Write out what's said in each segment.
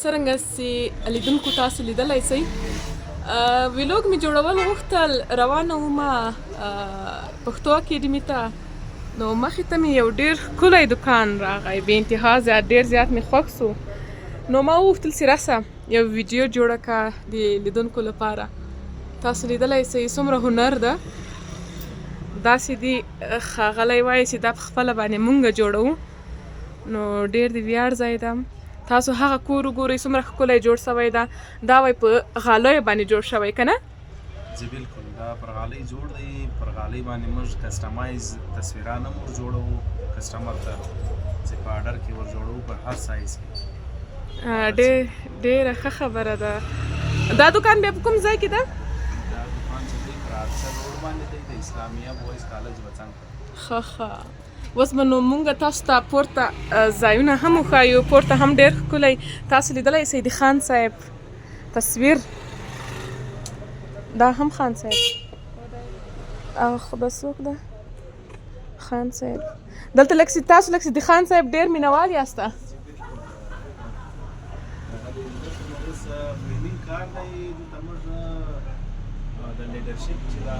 څرنګه چې لیدونکو تاسو لیدلی سئ ویلوګ مې جوړول غوښتل روانه ومه پښتو اکیډمي ته نو مخې ته مې یو ډېر ښکلی دکان راغی بې انتها زیات ډېر زیات مې خوښ سو نو ما وغوښتل چې راسه یو ویډیو جوړه کړه د لیدونکو لپاره تاسو لیدلی سئ څومره هنر ده داسې دي ښاغلی وایي چې دا په خپله باندې مونږ جوړوو نو ډېر د ویاړ ځای ده تاسو هغه کور وګورئ څومره ښکلی جوړ شوی ده دا وایي په غالیو باندې جوړ شوی که نه جی بالکل دا پر غالۍ جوړ دی پر غالۍ باندې موږ کسټمایز تصویران هم ور جوړوو کسټمر ته چې په آرډر کې ور جوړوو په هر سایز کې ډېره ښه خبره ده دا دکان بیا په کوم ځای کې ده دا دکان چې دی پر عرصه روډ باندې دی د اسلامیه بویز کالج وڅنګ ښه اوس به نو مونږ تاسو ته پورته ځایونه هم وښایو پورته هم ډېر ښکلی تاسو لیدلی سئ د خان صاحب تصویر دا هم خان صاحب خو دا څوک ده خان صاحب دلته لږ تاسو لږ د خان صاحب ډېر مینهوال یاسته فلمینګ کار دی دلته موږ د لیډرشپ چې دا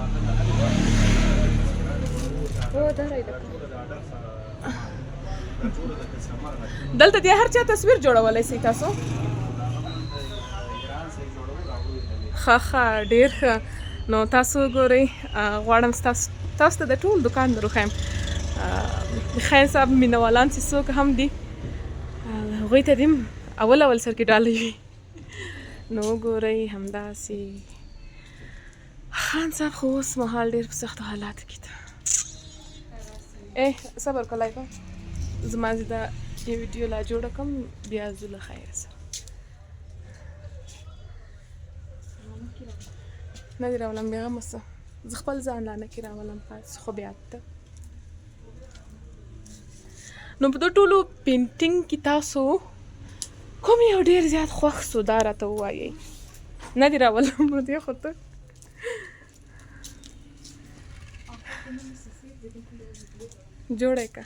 دلته د هر چا تصویر جوړولی سئ تاسو ښه ډېر ښه نو تاسو وګورئ غواړم تاسو ته د ټول دوکان در وښیم د خیر صاحب مینهوالان چې څوک هم دي هغوی ته دې اول سر کې ډالۍ وي نو وګورئ همداسې خان صاحب خو اوس مهال ډېر په سختو حالاتو کې ده صبر کوه لایفه زما چې دا یو ویډیو لا جوړه کړم بیا ځو له خیر سره نه دې راولم بېغمه څه زه خپل ځان لا نه کې راولم پاتې خو بیا ته نو په دې ټولو پینټینګ کې تاسو کوم یو ډېر زیات خوښ سو دا راته ووایئ نه دې راولم نو دې خو ته جوړه یې که